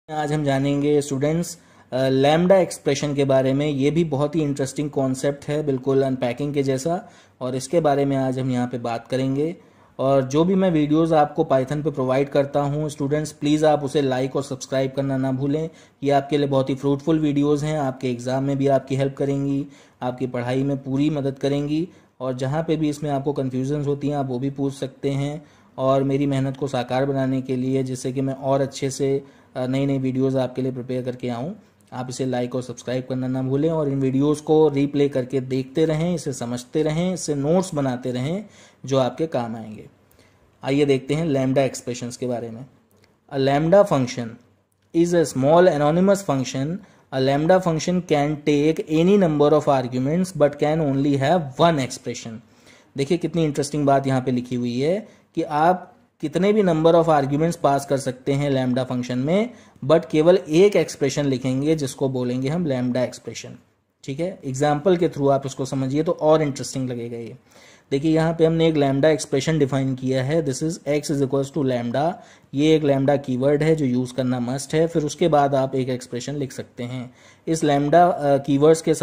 आज हम जानेंगे स्टूडेंट्स लैम्डा एक्सप्रेशन के बारे में। ये भी बहुत ही इंटरेस्टिंग कॉन्सेप्ट है, बिल्कुल अनपैकिंग के जैसा, और इसके बारे में आज हम यहाँ पे बात करेंगे। और जो भी मैं वीडियोस आपको पाइथन पे प्रोवाइड करता हूँ स्टूडेंट्स, प्लीज़ आप उसे लाइक और सब्सक्राइब करना ना भूलें। ये आपके लिए बहुत ही फ्रूटफुल वीडियोज़ हैं, आपके एग्ज़ाम में भी आपकी हेल्प करेंगी, आपकी पढ़ाई में पूरी मदद करेंगी। और जहाँ पे भी इसमें आपको कन्फ्यूजन्स होती हैं आप वो भी पूछ सकते हैं। और मेरी मेहनत को साकार बनाने के लिए, जिससे कि मैं और अच्छे से नई नई वीडियोस आपके लिए प्रिपेयर करके आऊँ, आप इसे लाइक और सब्सक्राइब करना ना भूलें। और इन वीडियोस को रीप्ले करके देखते रहें, इसे समझते रहें, इससे नोट्स बनाते रहें जो आपके काम आएंगे। आइए देखते हैं लैम्डा एक्सप्रेशंस के बारे में। A lambda function is a small anonymous function. A lambda function can take any number of arguments but can only have one expression. देखिए कितनी इंटरेस्टिंग बात यहाँ पे लिखी हुई है कि आप कितने भी नंबर ऑफ आर्ग्यूमेंट्स पास कर सकते हैं लैम्डा फंक्शन में, बट केवल एक एक्सप्रेशन लिखेंगे जिसको बोलेंगे हम लैम्डा एक्सप्रेशन। ठीक है, एग्जाम्पल के थ्रू आप इसको समझिए तो और इंटरेस्टिंग लगेगा ये। देखिए यहाँ पे हमने एक लैम्डा एक्सप्रेशन डिफाइन किया है, this is x is equals to lambda. ये एक लैम्डा कीवर्ड है जो यूज करना मस्ट है। फिर उसके बाद आप एक एक्सप्रेशन लिख सकते हैं। इस लैम्डा कीवर्ड के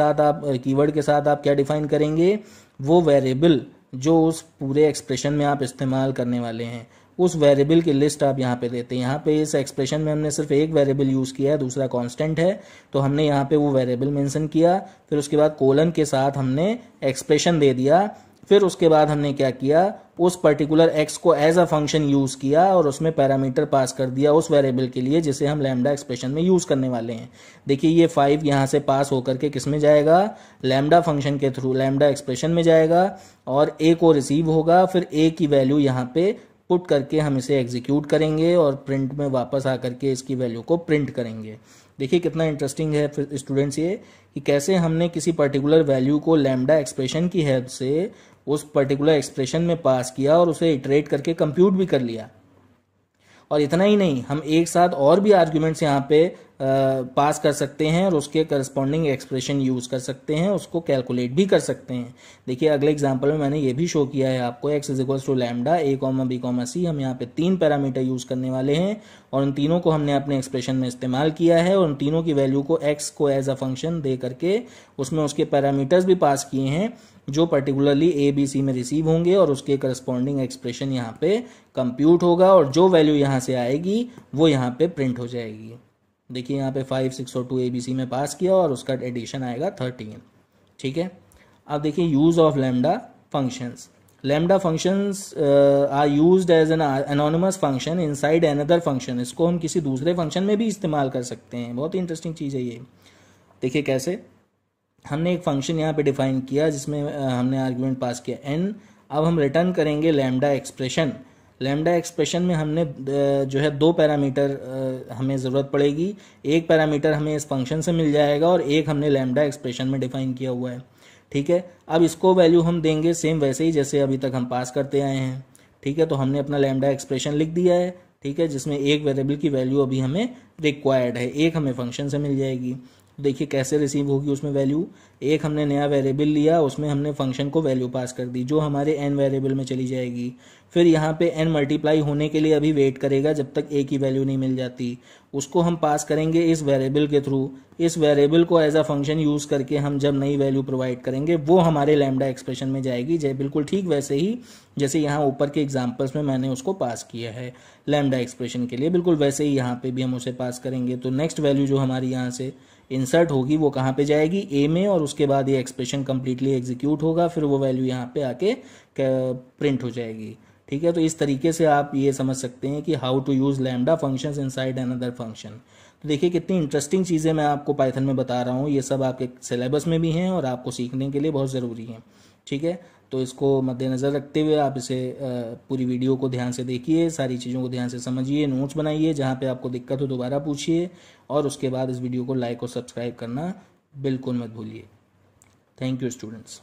साथ आप क्या डिफाइन करेंगे, वो वेरिएबल जो उस पूरे एक्सप्रेशन में आप इस्तेमाल करने वाले हैं, उस वेरिएबल की लिस्ट आप यहाँ पे देते हैं। यहाँ पे इस एक्सप्रेशन में हमने सिर्फ एक वेरिएबल यूज किया है, दूसरा कांस्टेंट है, तो हमने यहाँ पे वो वेरिएबल मेंशन किया। फिर उसके बाद कोलन के साथ हमने एक्सप्रेशन दे दिया। फिर उसके बाद हमने क्या किया, उस पर्टिकुलर x को एज अ फंक्शन यूज किया और उसमें पैरामीटर पास कर दिया उस वेरिएबल के लिए जिसे हम लैम्डा एक्सप्रेशन में यूज करने वाले हैं। देखिए ये 5 यहाँ से पास होकर के किस में जाएगा, लैम्डा फंक्शन के थ्रू लैम्डा एक्सप्रेशन में जाएगा और a को रिसीव होगा। फिर a की वैल्यू यहाँ पे पुट करके हम इसे एग्जीक्यूट करेंगे और प्रिंट में वापस आकर के इसकी वैल्यू को प्रिंट करेंगे। देखिए कितना इंटरेस्टिंग है फिर स्टूडेंट्स ये कि कैसे हमने किसी पर्टिकुलर वैल्यू को लैम्डा एक्सप्रेशन की हेल्प से उस पर्टिकुलर एक्सप्रेशन में पास किया और उसे इटरेट करके कंप्यूट भी कर लिया। और इतना ही नहीं, हम एक साथ और भी आर्ग्यूमेंट्स यहाँ पे पास कर सकते हैं और उसके करस्पॉन्डिंग एक्सप्रेशन यूज कर सकते हैं, उसको कैलकुलेट भी कर सकते हैं। देखिए अगले एग्जांपल में मैंने ये भी शो किया है आपको, x is equals to lambda a, b, c। हम यहाँ पे 3 पैरामीटर यूज करने वाले हैं और उन तीनों को हमने अपने एक्सप्रेशन में इस्तेमाल किया है और उन तीनों की वैल्यू को x को एज अ फंक्शन दे करके उसमें उसके पैरामीटर्स भी पास किए हैं जो पर्टिकुलरली a, b, c में रिसीव होंगे और उसके करस्पॉन्डिंग एक्सप्रेशन यहाँ पे कंप्यूट होगा और जो वैल्यू यहाँ से आएगी वो यहाँ पे प्रिंट हो जाएगी। देखिए यहाँ पे 5, 6 और 2 ABC में पास किया और उसका एडिशन आएगा 13। ठीक है, अब देखिए use of lambda functions. Lambda functions are used as an anonymous function inside another function. इसको हम किसी दूसरे फंक्शन में भी इस्तेमाल कर सकते हैं। बहुत ही इंटरेस्टिंग चीज़ है ये। देखिए कैसे, हमने एक फंक्शन यहाँ पे डिफाइन किया जिसमें हमने आर्ग्यूमेंट पास किया n। अब हम रिटर्न करेंगे लैम्डा एक्सप्रेशन। लैम्डा एक्सप्रेशन में हमने जो है 2 पैरामीटर हमें ज़रूरत पड़ेगी। एक पैरामीटर हमें इस फंक्शन से मिल जाएगा और एक हमने लैम्डा एक्सप्रेशन में डिफाइन किया हुआ है। ठीक है, अब इसको वैल्यू हम देंगे सेम वैसे ही जैसे अभी तक हम पास करते आए हैं। ठीक है, तो हमने अपना लैम्डा एक्सप्रेशन लिख दिया है। ठीक है, जिसमें एक वेरिएबल की वैल्यू अभी हमें रिक्वायर्ड है, एक हमें फंक्शन से मिल जाएगी। देखिए कैसे रिसीव होगी उसमें वैल्यू, एक हमने नया वेरिएबल लिया, उसमें हमने फंक्शन को वैल्यू पास कर दी जो हमारे n वेरिएबल में चली जाएगी। फिर यहाँ पे n मल्टीप्लाई होने के लिए अभी वेट करेगा जब तक a की वैल्यू नहीं मिल जाती, उसको हम पास करेंगे इस वेरिएबल के थ्रू। इस वेरिएबल को एज अ फंक्शन यूज करके हम जब नई वैल्यू प्रोवाइड करेंगे वो हमारे लैम्डा एक्सप्रेशन में जाएगी, बिल्कुल ठीक वैसे ही जैसे यहाँ ऊपर के एग्जाम्पल्स में मैंने उसको पास किया है लैम्डा एक्सप्रेशन के लिए, बिल्कुल वैसे ही यहाँ पे भी हम उसे पास करेंगे। तो नेक्स्ट वैल्यू जो हमारी यहाँ से इंसर्ट होगी वो कहाँ पे जाएगी, ए में, और उसके बाद ये एक्सप्रेशन कंप्लीटली एग्जीक्यूट होगा, फिर वो वैल्यू यहाँ पे आके प्रिंट हो जाएगी। ठीक है, तो इस तरीके से आप ये समझ सकते हैं कि how to use lambda functions inside another function. तो देखिए कितनी इंटरेस्टिंग चीज़ें मैं आपको पाइथन में बता रहा हूँ, ये सब आपके सिलेबस में भी हैं और आपको सीखने के लिए बहुत ज़रूरी हैं। ठीक है, तो इसको मद्देनज़र रखते हुए आप इसे पूरी वीडियो को ध्यान से देखिए, सारी चीज़ों को ध्यान से समझिए, नोट्स बनाइए, जहाँ पे आपको दिक्कत हो दोबारा पूछिए और उसके बाद इस वीडियो को लाइक और सब्सक्राइब करना बिल्कुल मत भूलिए। Thank you students.